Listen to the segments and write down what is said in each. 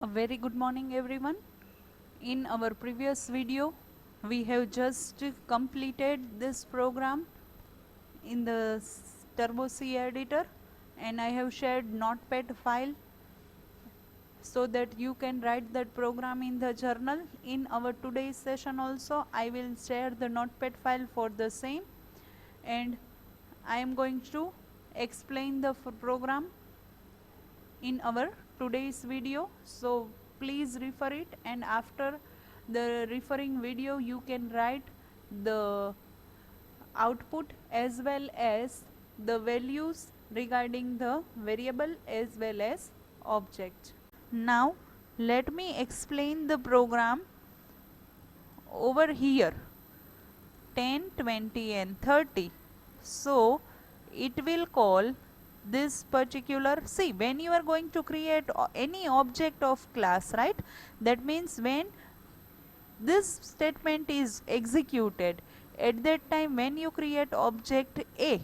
A very good morning everyone. In our previous video we have just completed this program in the Turbo C editor, and I have shared notepad file so that you can write that program in the journal. In our today's session also I will share the notepad file for the same, and I am going to explain the program in our today's video, so please refer it, and after the referring video you can write the output as well as the values regarding the variable as well as object. Now let me explain the program over here. 10, 20 and 30. So it will call this particular, see, when you are going to create any object of class, right, that means when this statement is executed, at that time when you create object A,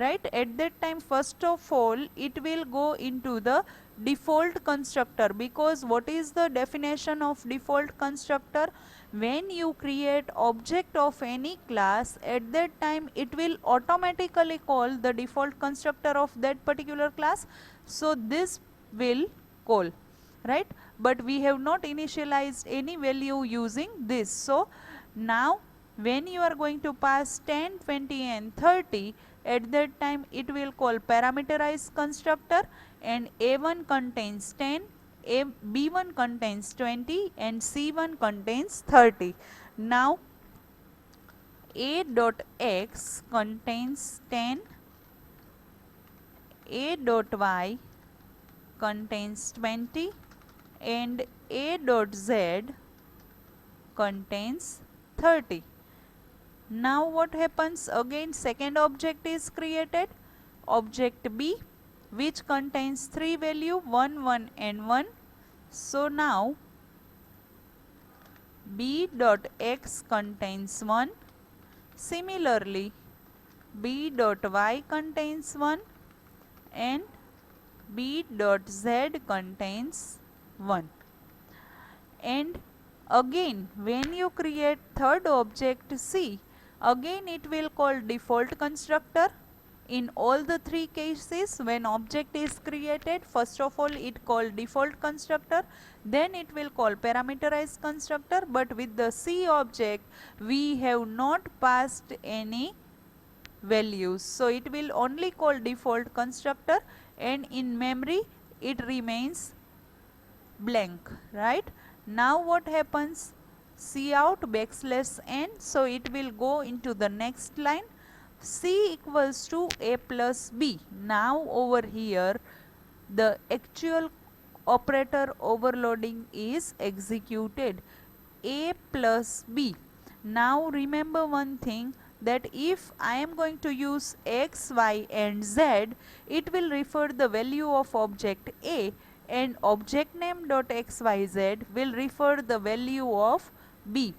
right, at that time first of all it will go into the default constructor, because what is the definition of default constructor? When you create object of any class, at that time it will automatically call the default constructor of that particular class. So this will call, right, but we have not initialized any value using this. So now when you are going to pass 10, 20 and 30, at that time it will call parameterized constructor, and A1 contains 10, B1 contains 20 and C1 contains 30. Now A dot x contains 10, A dot y contains 20 and A dot z contains 30. Now what happens? Again second object is created, object B, which contains three value 1, 1 and 1. So now B dot x contains 1. Similarly B dot y contains 1 and B dot z contains 1. And again when you create third object C, again it will call default constructor. In all the three cases when object is created, first of all it call default constructor, then it will call parameterized constructor, but with the C object we have not passed any values, so it will only call default constructor, and in memory it remains blank, right. Now what happens? Cout backslash n, so it will go into the next line, C equals to A plus B. Now over here the actual operator overloading is executed, A plus B. Now remember one thing, that if I am going to use x, y and z, it will refer the value of object A, and object name dot xyz will refer the value of B,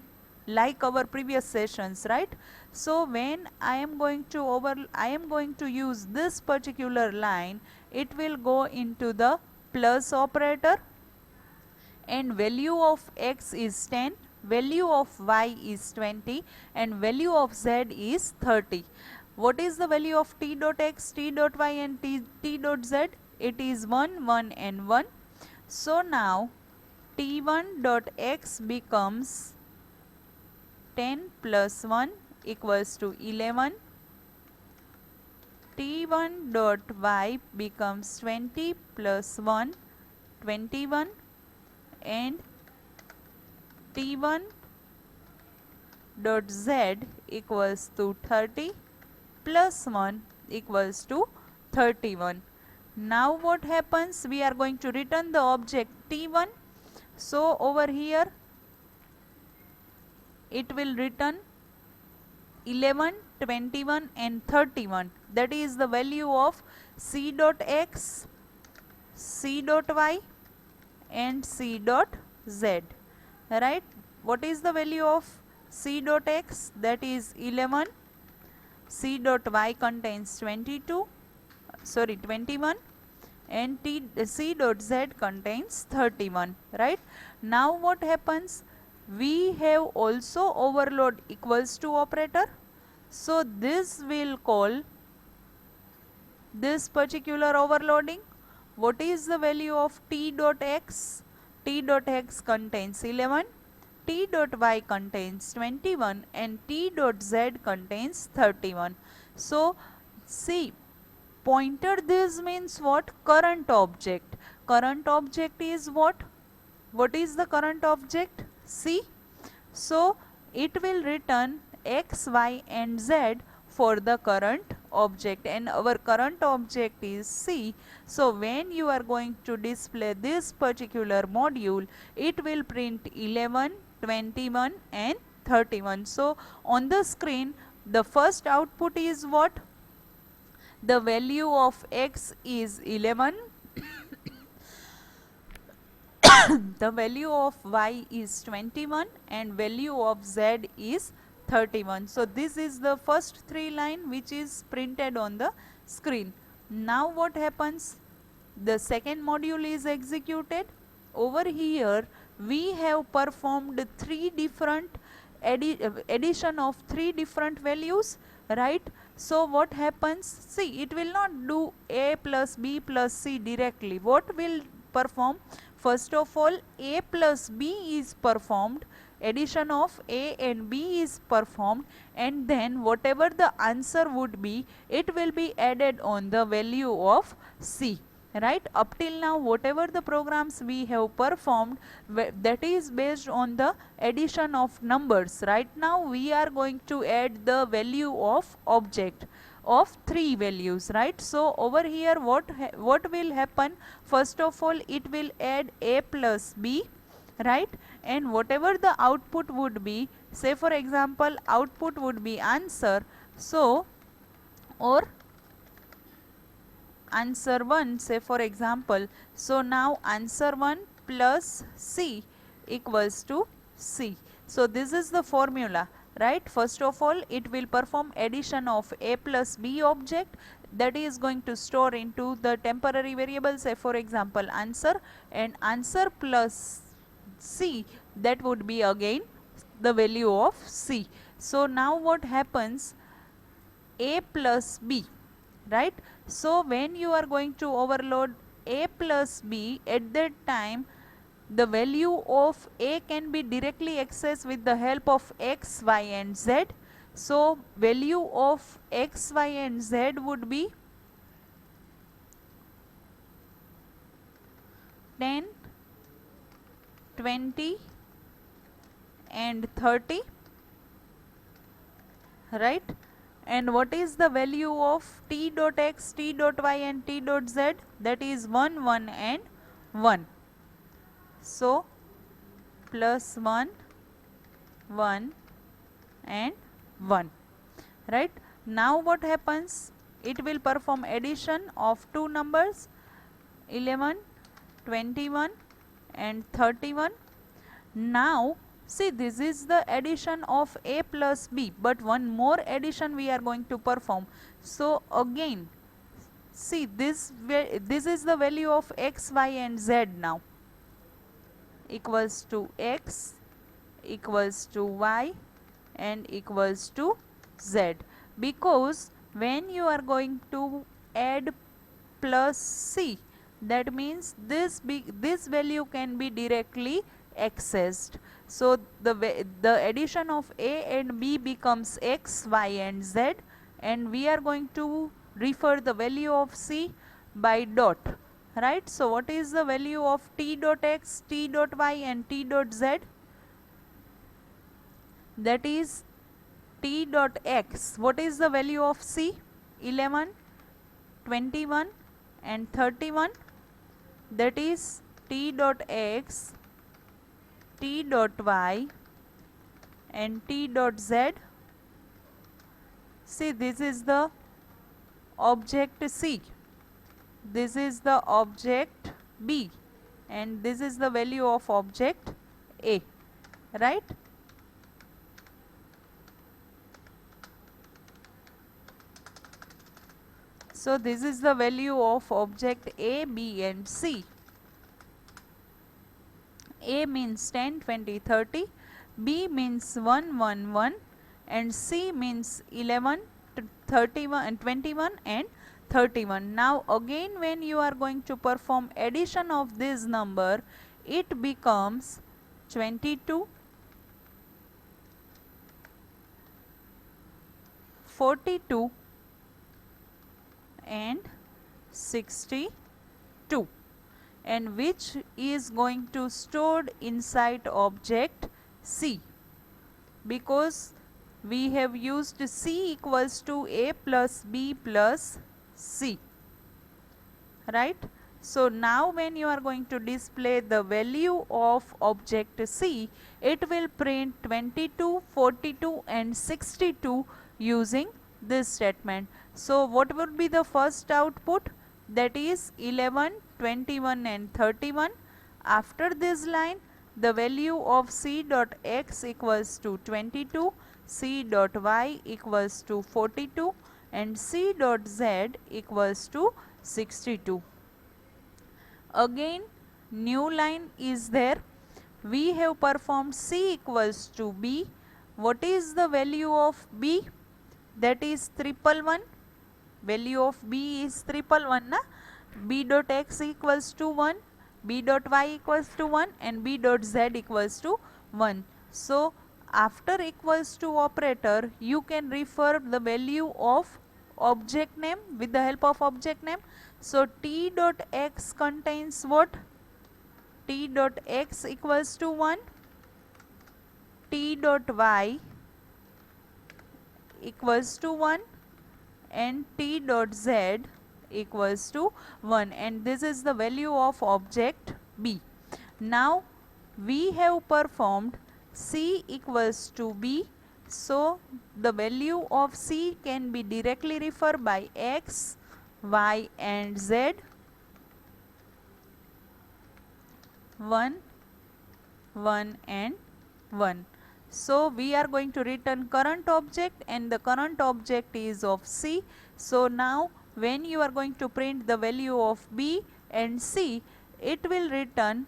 like our previous sessions, right. So when I am going to use this particular line, it will go into the plus operator, and value of x is 10, value of y is 20 and value of z is 30. What is the value of t dot x, t dot y and t dot z? It is 1, 1 and 1. So now t1 dot x becomes 10 plus 1 equals to 11. T1 dot y becomes 20 plus 1, 21, and T1 dot z equals to 30 plus 1 equals to 31. Now what happens? We are going to return the object T1. So over here it will return 11, 21 and 31. That is the value of C dot x, C dot y and C dot z, right. What is the value of C dot x? That is 11. C dot y contains 21, and c dot z contains 31, right? Now what happens? We have also overload equals to operator. So this will call this particular overloading. What is the value of t dot x? T dot x contains 11, t dot y contains 21 and t dot z contains 31. So see, pointer this means what? Current object. Current object is what? What is the current object? C. So it will return x, y and z for the current object, and our current object is C. So when you are going to display this particular module, it will print 11, 21 and 31. So on the screen, the first output is what? The value of x is 11, the value of y is 21 and value of z is 31. So this is the first three line which is printed on the screen. Now what happens? The second module is executed. Over here we have performed three different addition of three different values, right? So what happens? See, it will not do a plus b plus c directly. What will perform? First of all, a plus b is performed, addition of a and b is performed, and then whatever the answer would be, it will be added on the value of c. Right, up till now whatever the programs we have performed, that is based on the addition of numbers. Right now we are going to add the value of object of three values, right? So over here what will happen? First of all, it will add a plus b, right? And whatever the output would be, say for example output would be answer, so or answer 1, say for example. So now answer 1 plus c equals to c. So this is the formula, right? First of all, it will perform addition of a plus b object, that is going to store into the temporary variable, say for example answer, and answer plus c, that would be again the value of c. So now what happens? A plus b, right? So when you are going to overload a plus b, at that time the value of a can be directly accessed with the help of x, y and z. So value of x, y and z would be 10, 20 and 30, right? And what is the value of t dot x, t dot y and t dot z? That is 1, 1 and 1. So plus 1, 1 and 1, right? Now what happens? It will perform addition of two numbers 11, 21 and 31. Now see, this is the addition of a plus b, but one more addition we are going to perform. So again, see, this is the value of x, y and z now, equals to x, equals to y and equals to z, because when you are going to add plus c, that means this value can be directly accessed. So the addition of a and b becomes x, y and z, and we are going to refer the value of c by dot, right? So what is the value of t dot x, t dot y and t dot z? That is t dot x. What is the value of c? 11, 21 and 31. That is t dot x, t dot y and t dot z. See, this is the object C, this is the object B, and this is the value of object A, right? So this is the value of object A, B and C. A means 10, 20, 30, B means 1, 1, 1 and C means 11, 31 and 21 and 31. Now again when you are going to perform addition of this number, it becomes 22, 42 and 62, and which is going to stored inside object C, because we have used C equals to A plus B plus C, right. So now when you are going to display the value of object C, it will print 22, 42 and 62 using this statement. So what would be the first output? That is 11, 21 and 31. After this line, the value of C dot x equals to 22, C dot y equals to 42 and C dot z equals to 62. Again new line is there. We have performed C equals to B. What is the value of B? That is 111. Value of B is 111. Na? B dot x equals to 1, B dot y equals to 1 and B dot z equals to 1. So after equals to operator, you can refer the value of object name with the help of object name. So T dot x contains what? T dot x equals to 1, T dot y equals to 1 and T dot z equals to 1, and this is the value of object B. Now we have performed C equals to B, so the value of C can be directly referred by x, y and z. 1, 1 and 1. So we are going to return current object and the current object is of C. So now when you are going to print the value of B and C, it will return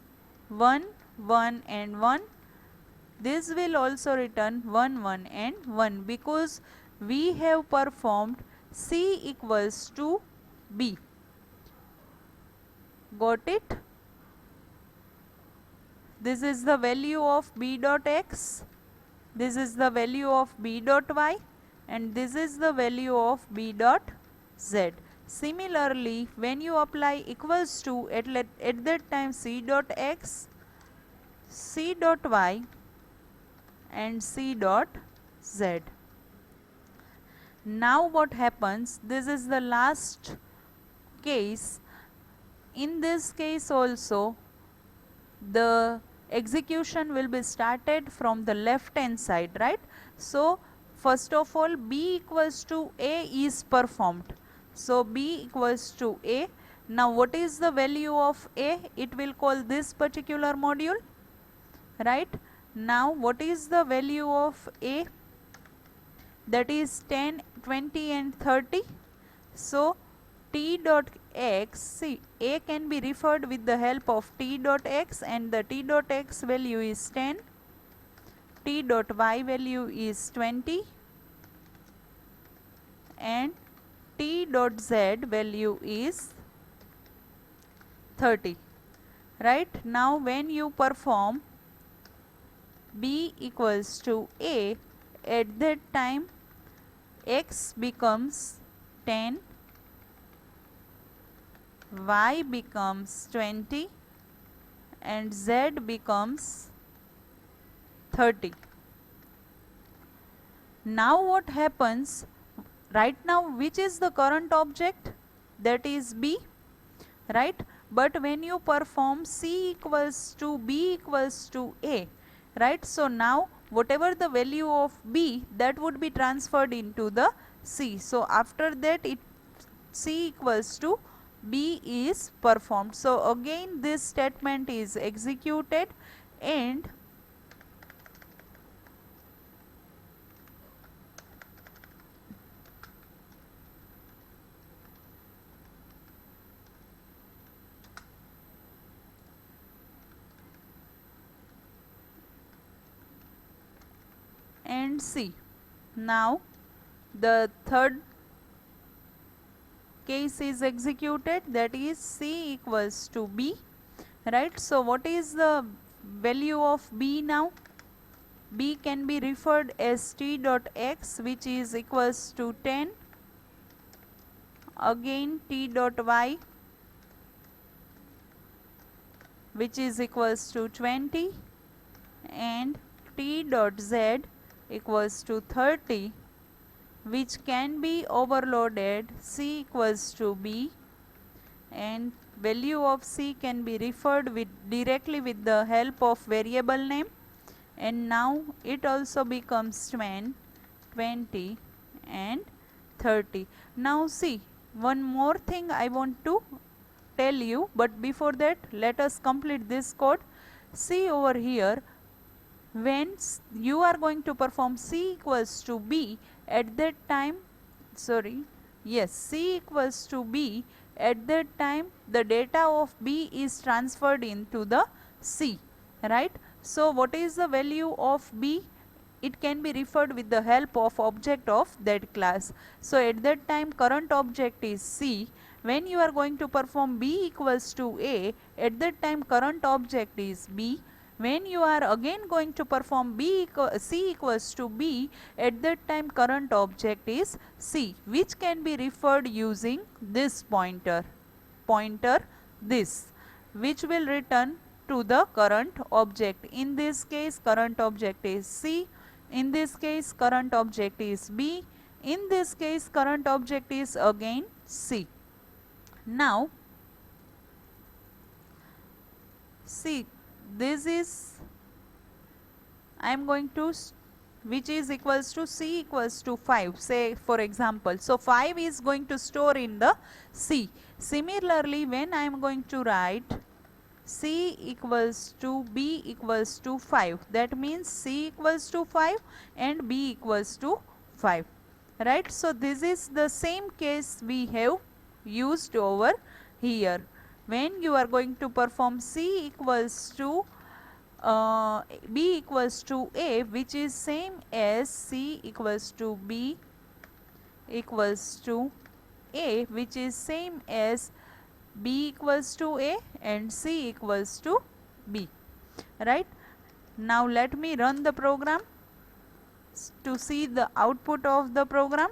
1, 1 and 1. This will also return 1, 1 and 1 because we have performed C equals to B. Got it? This is the value of B dot x, this is the value of B dot y and this is the value of B dot z. Similarly, when you apply equals to at that time C dot x, C dot y and C dot z. Now what happens? This is the last case. In this case also, the execution will be started from the left hand side, right. So first of all B equals to A is performed. So B equals to A. Now what is the value of A? It will call this particular module, right. Now what is the value of A? That is 10, 20 and 30. So T dot x, see A can be referred with the help of T dot x and the T dot x value is 10, T dot y value is 20 and T dot z value is 30, right. Now when you perform B equals to A, at that time x becomes 10, y becomes 20 and z becomes 30. Now what happens? Right now which is the current object? That is B, right. But when you perform C equals to B equals to A, right. So now whatever the value of B, that would be transferred into the C. So after that it C equals to B is performed. So again this statement is executed and and C. Now the third case is executed, that is C equals to B, right. So what is the value of B now? B can be referred as T dot X, which is equals to 10, again T dot Y, which is equals to 20, and T dot Z equals to 30, which can be overloaded C equals to B, and value of C can be referred with directly with the help of variable name, and now it also becomes 10, 20 and 30. Now see, one more thing I want to tell you, but before that let us complete this code. See over here, when you are going to perform C equals to B, at that time, C equals to B, at that time the data of B is transferred into the C, right. So what is the value of B? It can be referred with the help of object of that class. So at that time current object is C. When you are going to perform B equals to A, at that time current object is B. When you are again going to perform C equals to B, at that time current object is C, which can be referred using this pointer this, which will return to the current object. In this case current object is C, in this case current object is B, in this case current object is again C. Now see, this is I am going to which is equals to C equals to 5, say for example. So 5 is going to store in the C. Similarly, when I am going to write C equals to B equals to 5, that means C equals to 5 and B equals to 5, right. So this is the same case we have used over here. When you are going to perform C equals to B equals to A, which is same as C equals to B equals to A, which is same as B equals to A and C equals to B, right. Now let me run the program to see the output of the program.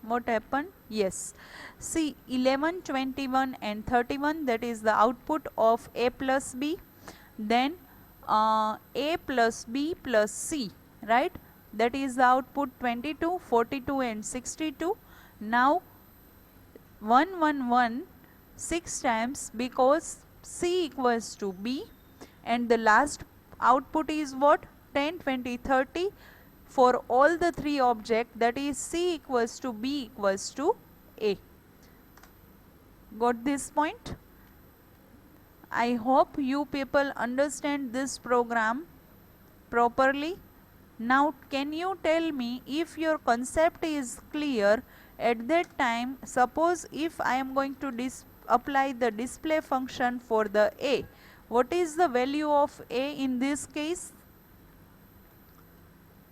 What happened? Yes, see 11, 21 and 31, that is the output of A plus B. Then A plus B plus C, right, that is the output 22, 42 and 62. Now 111 6 times, because C equals to B, and the last output is what? 10, 20, 30 for all the three objects, that is C equals to B equals to A. Got this point? I hope you people understand this program properly. Now can you tell me, if your concept is clear, at that time suppose if I am going to apply the display function for the A, what is the value of A in this case?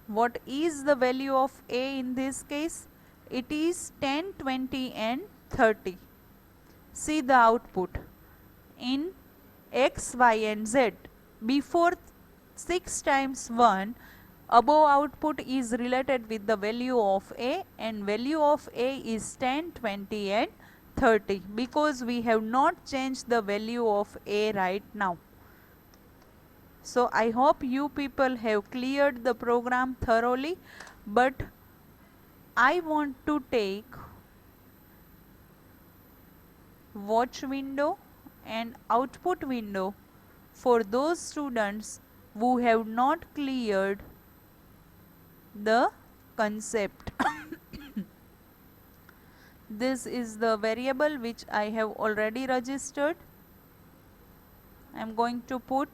What is the value of A in this case? It is 10, 20 and 30. See the output in X, Y and Z. Before 6 times 1, above output is related with the value of A, and value of A is 10, 20 and 30, because we have not changed the value of A right now. So I hope you people have cleared the program thoroughly, but I want to take watch window and output window for those students who have not cleared the concept. This is the variable which I have already registered. I am going to put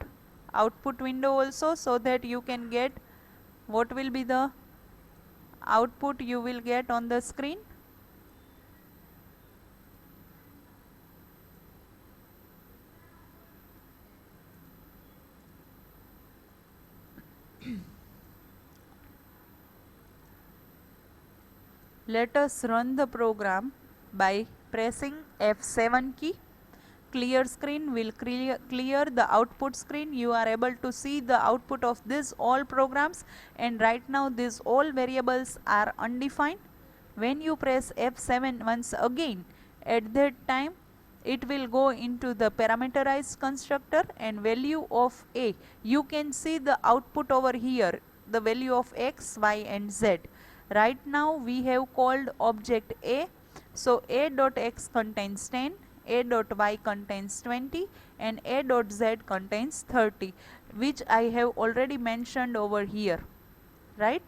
output window also, so that you can get what will be the output you will get on the screen. Let us run the program by pressing F7 key. Clear screen will clear the output screen. You are able to see the output of this all programs, and right now these all variables are undefined. When you press F7 once again, at that time it will go into the parameterized constructor and value of a. You can see the output over here, the value of x, y and z. Right now we have called object a. So a dot x contains 10, a dot y contains 20 and a dot z contains 30, which I have already mentioned over here, right?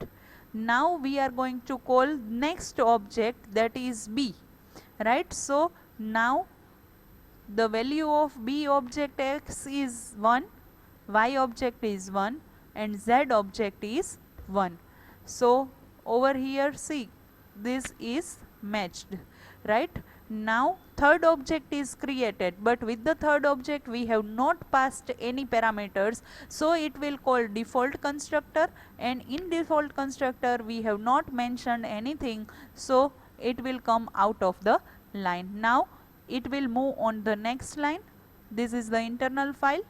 Now we are going to call next object, that is b, right? So now the value of b object x is 1, y object is 1 and z object is 1. So over here see, this is matched, right? Now third object is created, but with the third object we have not passed any parameters, so it will call default constructor, and in default constructor we have not mentioned anything, so it will come out of the line. Now it will move on the next line. This is the internal file.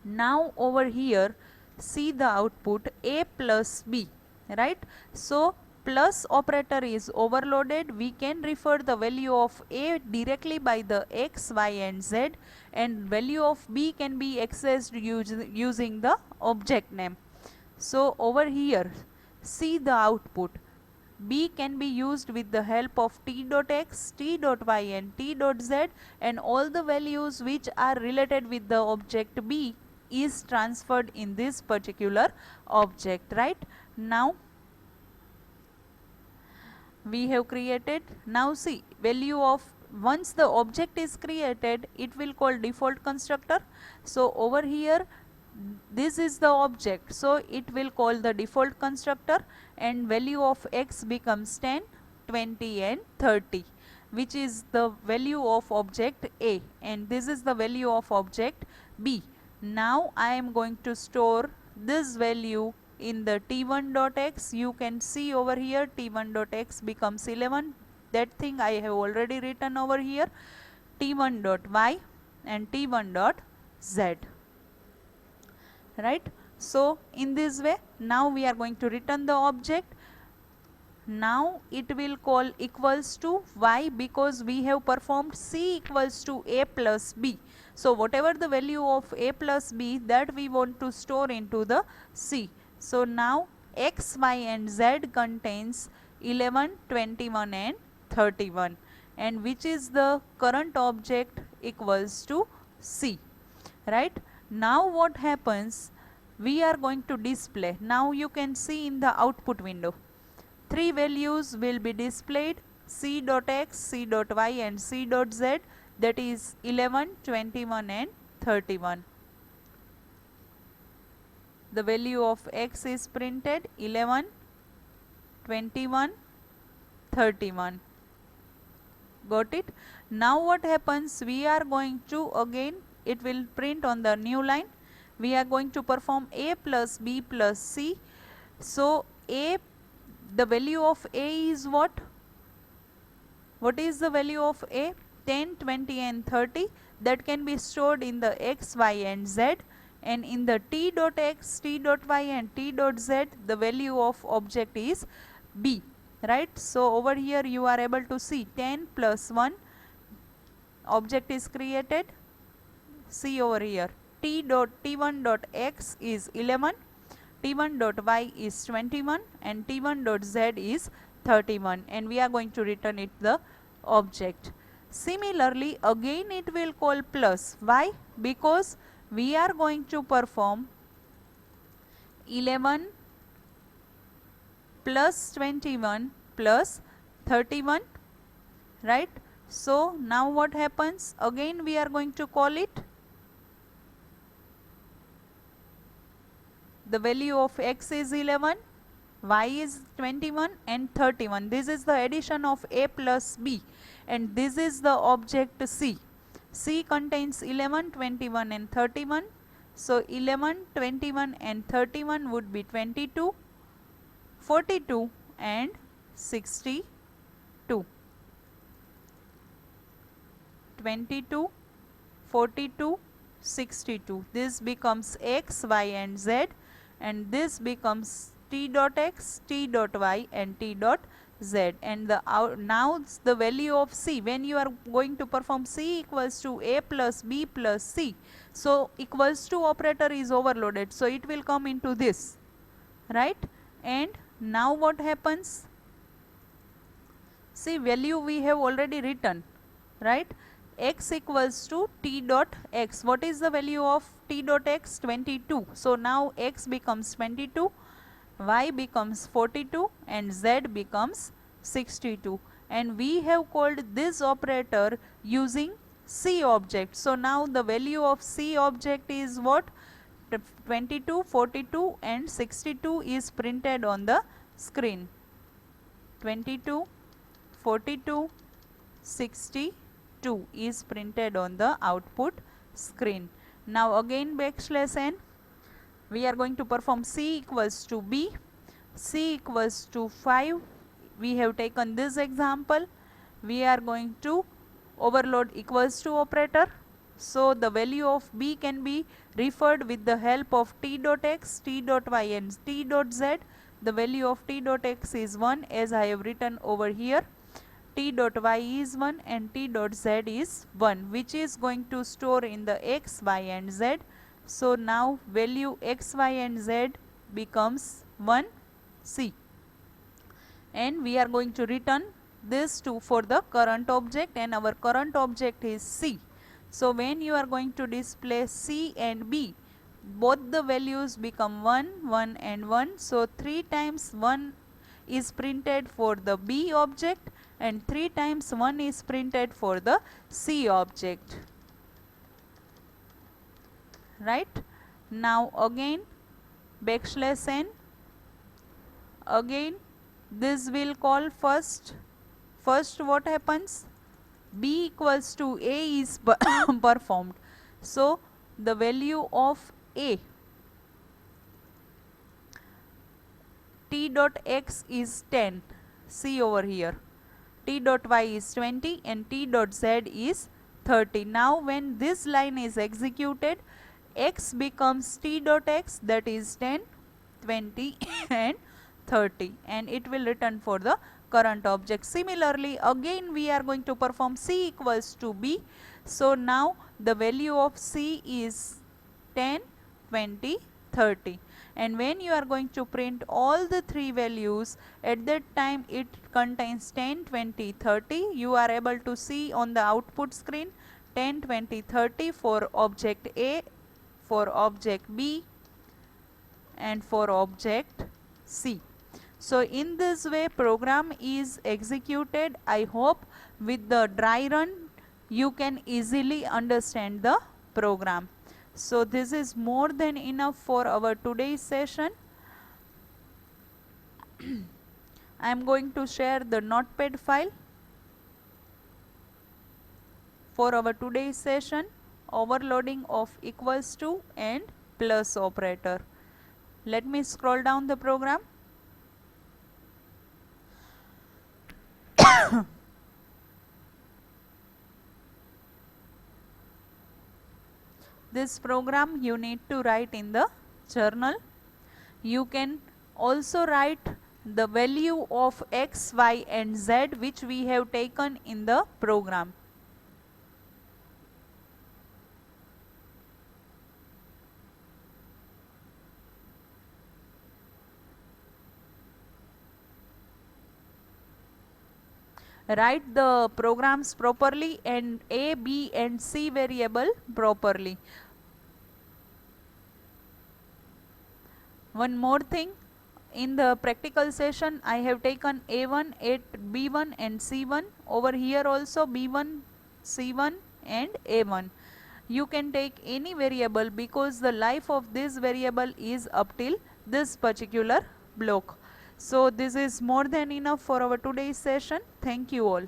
Now over here see the output a plus b, right? So plus operator is overloaded. We can refer the value of a directly by the x, y and z, and value of b can be accessed using the object name. So over here see the output. B can be used with the help of t dot x, t dot y and t dot z, and all the values which are related with the object b is transferred in this particular object, right? Now we have created, now see, value of, once the object is created it will call default constructor. So over here this is the object, so it will call the default constructor and value of x becomes 10, 20 and 30, which is the value of object a, and this is the value of object b. Now I am going to store this value in the t1.x. You can see over here t1.x becomes 11, that thing I have already written over here, t1.y and t1.z, right? So in this way now we are going to return the object. Now it will call equals to y, because we have performed c equals to a plus b. So whatever the value of a plus b, that we want to store into the c. So now x, y and z contains 11, 21 and 31, and which is the current object equals to c, right? Now what happens, we are going to display, now you can see in the output window, three values will be displayed, c dot x, c dot y and c dot z, that is 11, 21 and 31. The value of x is printed 11, 21, 31. Got it? Now what happens, we are going to, again it will print on the new line, we are going to perform a plus b plus c. So a, the value of a is what? What is the value of a? 10, 20 and 30, that can be stored in the x, y and z, and in the t dot x, t dot y and t dot z, the value of object is b, right? So over here you are able to see 10 plus 1, object is created. See over here, t1 dot x is 11, t1 dot y is 21 and t1 dot z is 31, and we are going to return it the object. Similarly again it will call plus. Why? Because we are going to perform 11 plus 21 plus 31, right? So now what happens, again we are going to call it, the value of x is 11, y is 21 and 31. This is the addition of a plus b, and this is the object c. C contains 11, 21 and 31. So 11, 21 and 31 would be 22, 42 and 62. 22, 42, 62. This becomes x, y and z, and this becomes t dot x, t dot y and t dot z. And now the value of c, when you are going to perform c equals to a plus b plus c, so equals to operator is overloaded, so it will come into this, right? And now what happens? See, value we have already written, right? X equals to t dot x. What is the value of t dot x? 22. So now x becomes 22, y becomes 42 and z becomes 62. And we have called this operator using C object. So now the value of C object is what? 22, 42 and 62 is printed on the screen. 22, 42, 62 is printed on the output screen. Now again \n, we are going to perform C equals to B, C equals to 5. We have taken this example. We are going to overload equals to operator. So the value of B can be referred with the help of t dot x, t dot y and t dot z. The value of t dot x is 1 as I have written over here. T dot y is 1 and t dot z is 1, which is going to store in the x, y and z. So now value x, y and z becomes 1 C, and we are going to return this for the current object, and our current object is C. So when you are going to display C and B, both the values become 1, 1 and 1. So 3 times 1 is printed for the B object and 3 times 1 is printed for the C object, right? Now again \n, again this will call first what happens? B equals to A is performed. So the value of A, t dot x is 10, see over here, t dot y is 20 and t dot z is 30. Now when this line is executed, x becomes t dot x, that is 10, 20 and 30, and it will return for the current object. Similarly again we are going to perform C equals to B. So now the value of C is 10, 20, 30, and when you are going to print all the three values, at that time it contains 10, 20, 30. You are able to see on the output screen 10, 20, 30 for object A, for object B and for object C. So in this way program is executed. I hope with the dry run you can easily understand the program. So this is more than enough for our today's session. I am going to share the notepad file for our today's session, overloading of equals to and plus operator. Let me scroll down the program. This program you need to write in the journal. You can also write the value of x, y and z which we have taken in the program. Write the programs properly and A, B and C variable properly. One more thing, in the practical session I have taken A1, B1 and C1. Over here also B1, C1 and A1. You can take any variable because the life of this variable is up till this particular block. So this is more than enough for our today's session. Thank you all.